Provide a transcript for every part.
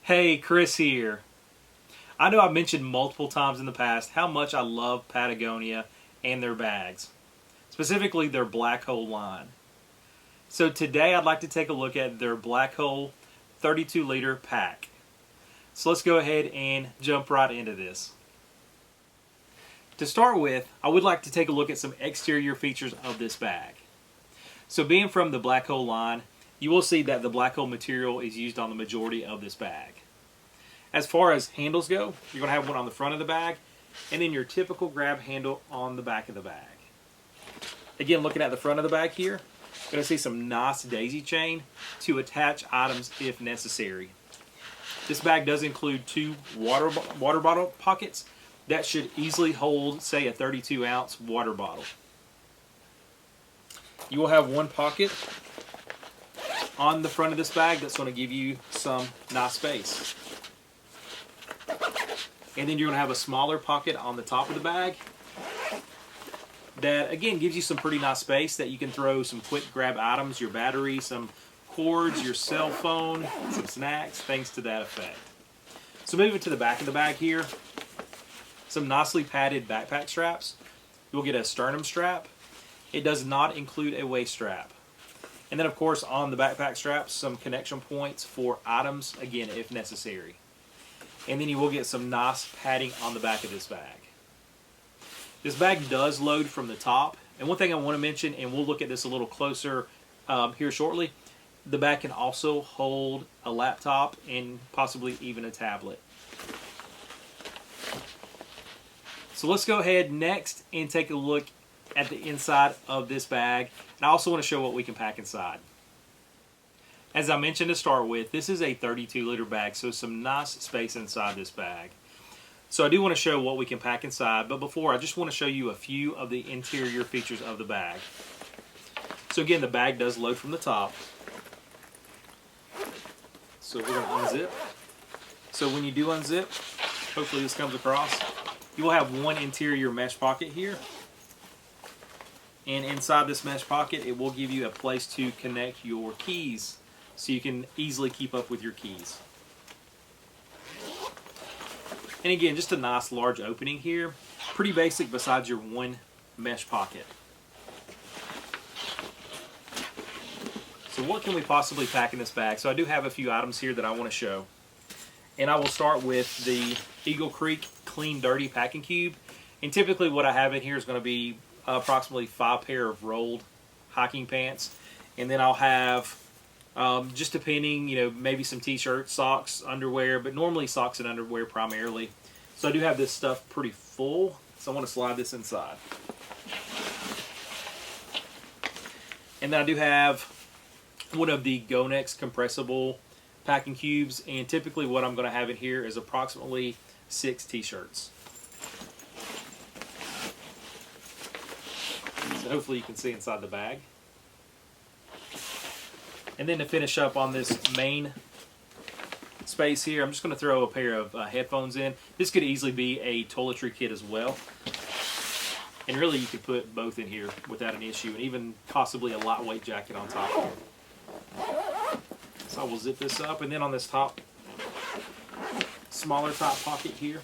Hey, Chris here. I know I've mentioned multiple times in the past how much I love Patagonia and their bags, specifically their Black Hole line. So today I'd like to take a look at their Black Hole 32-liter pack. So let's go ahead and jump right into this. To start with, I would like to take a look at some exterior features of this bag. So being from the Black Hole line, you will see that the Black Hole material is used on the majority of this bag. As far as handles go, you're going to have one on the front of the bag and then your typical grab handle on the back of the bag. Again, looking at the front of the bag here, you're going to see some nice daisy chain to attach items if necessary. This bag does include two water bottle pockets that should easily hold, say, a 32-ounce water bottle. You will have one pocket on the front of this bag that's going to give you some nice space. And then you're going to have a smaller pocket on the top of the bag that, again, gives you some pretty nice space that you can throw some quick grab items, your battery, some cords, your cell phone, some snacks, things to that effect. So moving to the back of the bag here, some nicely padded backpack straps. You'll get a sternum strap. It does not include a waist strap. And then, of course, on the backpack straps, some connection points for items, again, if necessary. And then you will get some nice padding on the back of this bag. This bag does load from the top. And one thing I want to mention, and we'll look at this a little closer here shortly, the bag can also hold a laptop and possibly even a tablet. So let's go ahead next and take a look at the inside of this bag. And I also want to show what we can pack inside. As I mentioned to start with, this is a 32-liter bag, so some nice space inside this bag. So I do want to show what we can pack inside, but before, I just want to show you a few of the interior features of the bag. So again, the bag does load from the top. So we're going to unzip. So when you do unzip, hopefully this comes across, you will have one interior mesh pocket here. And inside this mesh pocket, it will give you a place to connect your keys so you can easily keep up with your keys. And again, just a nice large opening here. Pretty basic besides your one mesh pocket. So what can we possibly pack in this bag? So I do have a few items here that I want to show. And I will start with the Eagle Creek Clean Dirty Packing Cube. And typically what I have in here is going to be approximately 5 pair of rolled hiking pants. And then I'll have, just depending, maybe some t-shirts, socks, underwear, but normally socks and underwear primarily. So I do have this stuff pretty full, so I want to slide this inside. And then I do have one of the Go Next compressible packing cubes, and typically what I'm going to have in here is approximately 6 t-shirts. So hopefully you can see inside the bag. And then to finish up on this main space here, I'm just going to throw a pair of headphones in. This could easily be a toiletry kit as well. And really you could put both in here without an issue, and even possibly a lightweight jacket on top of it. So I will zip this up, and then on this top, smaller top pocket here,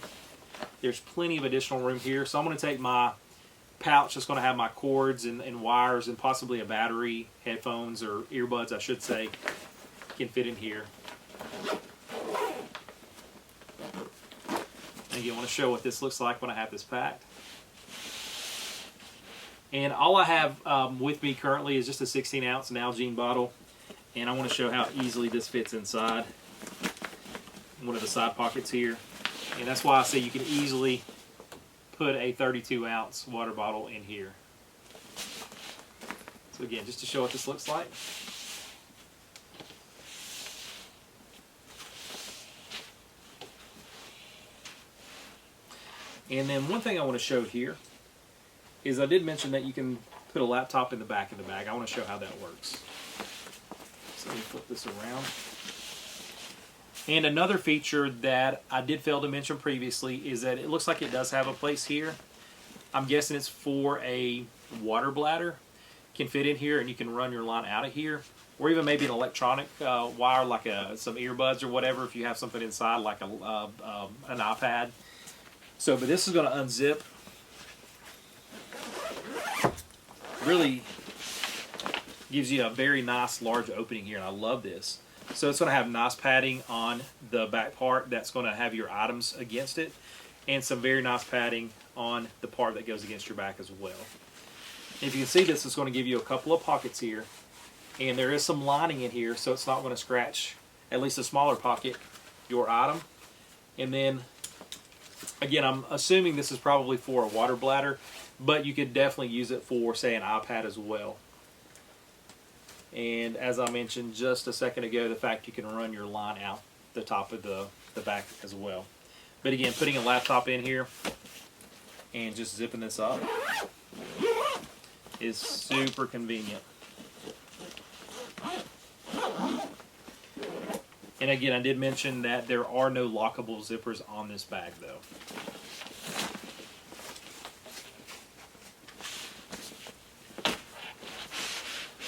there's plenty of additional room here. So I'm going to take my pouch that's going to have my cords and wires and possibly a battery, headphones, or earbuds, I should say, can fit in here. And again, I want to show what this looks like when I have this packed. And all I have with me currently is just a 16-ounce Nalgene bottle, and I want to show how easily this fits inside one of the side pockets here. And that's why I say you can easily put a 32-ounce water bottle in here. So again, just to show what this looks like. And then one thing I want to show here is I did mention that you can put a laptop in the back of the bag. I want to show how that works. So let me flip this around. And another feature that I did fail to mention previously is that it looks like it does have a place here. I'm guessing it's for a water bladder. Can fit in here and you can run your line out of here. or even maybe an electronic wire like some earbuds or whatever if you have something inside like an iPad. So, but this is going to unzip. Really gives you a very nice large opening here, and I love this. So it's going to have nice padding on the back part that's going to have your items against it, and some very nice padding on the part that goes against your back as well. If you can see this, it's going to give you a couple of pockets here, and there is some lining in here, so it's not going to scratch, at least a smaller pocket, your item. And then, again, I'm assuming this is probably for a water bladder, but you could definitely use it for, say, an iPad as well. And as I mentioned just a second ago, the fact you can run your line out the top of the back as well. But again, putting a laptop in here and just zipping this up is super convenient. And again, I did mention that there are no lockable zippers on this bag though.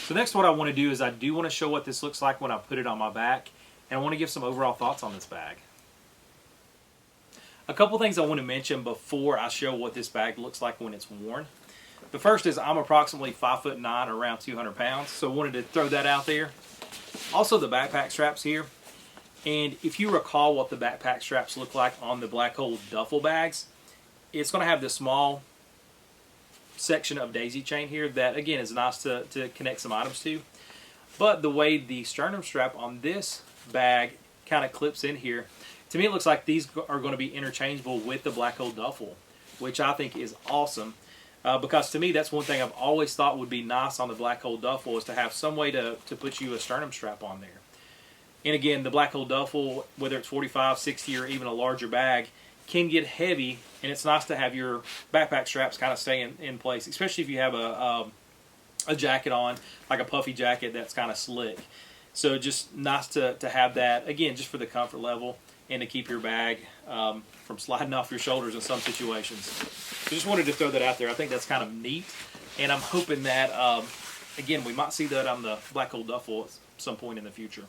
So next what I want to do is I do want to show what this looks like when I put it on my back, and I want to give some overall thoughts on this bag. A couple things I want to mention before I show what this bag looks like when it's worn. The first is I'm approximately 5'9", around 200 pounds, so I wanted to throw that out there. Also the backpack straps here, and if you recall what the backpack straps look like on the Black Hole duffel bags, it's going to have this small section of daisy chain here that again is nice to connect some items to, but the way the sternum strap on this bag kind of clips in here, to me it looks like these are going to be interchangeable with the Black Hole duffel, which I think is awesome, because to me that's one thing I've always thought would be nice on the Black Hole duffel, is to have some way to put you a sternum strap on there. And again, the Black Hole duffel, whether it's 45, 60 or even a larger bag, can get heavy, and it's nice to have your backpack straps kind of stay in place, especially if you have a jacket on, like a puffy jacket that's kind of slick. So just nice to have that, again, just for the comfort level and to keep your bag from sliding off your shoulders in some situations. So just wanted to throw that out there. I think that's kind of neat, and I'm hoping that, again, we might see that on the Black Hole duffel at some point in the future.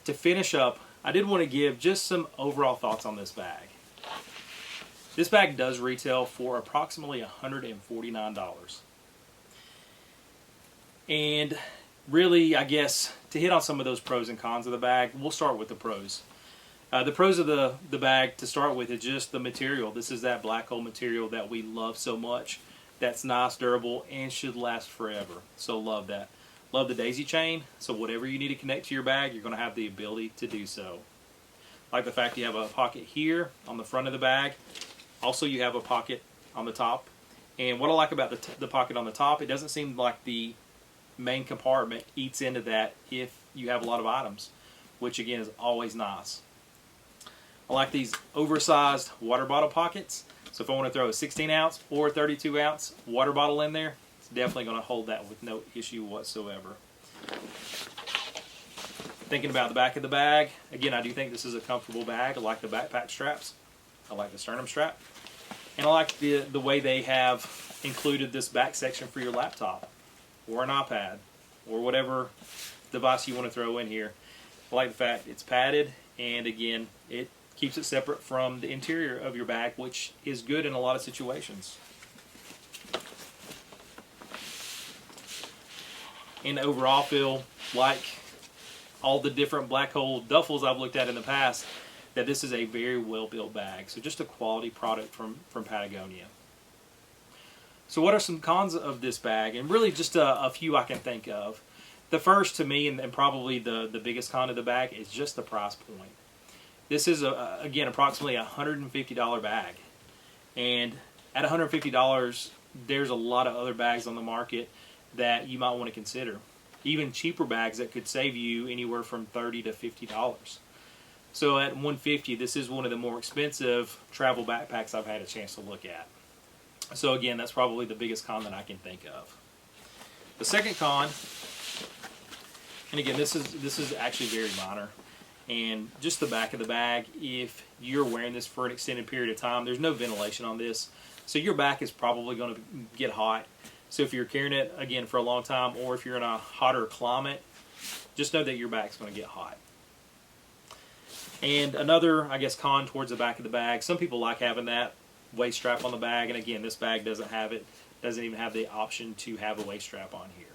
To finish up, I did want to give just some overall thoughts on this bag. This bag does retail for approximately $149. And really, I guess, to hit on some of those pros and cons of the bag, we'll start with the pros. The pros of the bag to start with is just the material. This is that Black Hole material that we love so much. That's nice, durable, and should last forever. So love that. Love the daisy chain, so whatever you need to connect to your bag, you're going to have the ability to do so. Like the fact you have a pocket here on the front of the bag. Also, you have a pocket on the top. And what I like about the pocket on the top, it doesn't seem like the main compartment eats into that if you have a lot of items, which again is always nice. I like these oversized water bottle pockets. So if I want to throw a 16 ounce or 32 ounce water bottle in there, it's definitely going to hold that with no issue whatsoever. Thinking about the back of the bag, again, I do think this is a comfortable bag. I like the backpack straps. I like the sternum strap. And I like the way they have included this back section for your laptop or an iPad or whatever device you want to throw in here. I like the fact it's padded, and again, it keeps it separate from the interior of your bag, which is good in a lot of situations. And overall, feel like all the different Black Hole duffels I've looked at in the past, that this is a very well-built bag. So just a quality product from Patagonia. So what are some cons of this bag? And really just a few I can think of. The first to me, and probably the biggest con of the bag, is just the price point. This is, again, approximately a $150 bag. And at $150, there's a lot of other bags on the market that you might want to consider. even cheaper bags that could save you anywhere from $30 to $50. So at $150, this is one of the more expensive travel backpacks I've had a chance to look at. So again, that's probably the biggest con that I can think of. The second con, and again, this is actually very minor, and just the back of the bag. If you're wearing this for an extended period of time, there's no ventilation on this, so your back is probably going to get hot. So if you're carrying it again for a long time, or if you're in a hotter climate, just know that your back's going to get hot. And another, I guess, con towards the back of the bag, some people like having that waist strap on the bag, and again, this bag doesn't have it, doesn't even have the option to have a waist strap on here.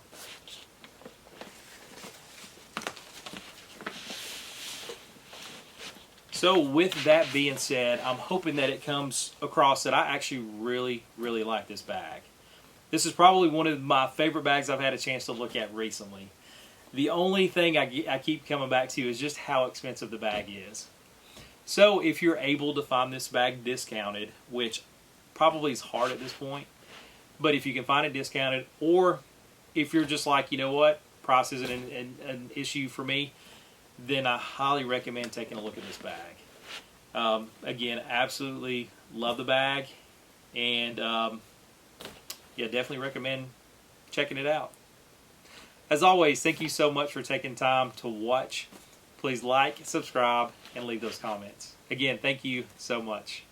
So with that being said, I'm hoping that it comes across that I actually really, really like this bag. This is probably one of my favorite bags I've had a chance to look at recently. The only thing I keep coming back to is just how expensive the bag is. So if you're able to find this bag discounted, which probably is hard at this point, but if you can find it discounted, or if you're just like, you know what, price isn't an issue for me, then I highly recommend taking a look at this bag. Again, absolutely love the bag, and yeah, definitely recommend checking it out. As always, thank you so much for taking time to watch. Please like, subscribe, and leave those comments. Again, thank you so much.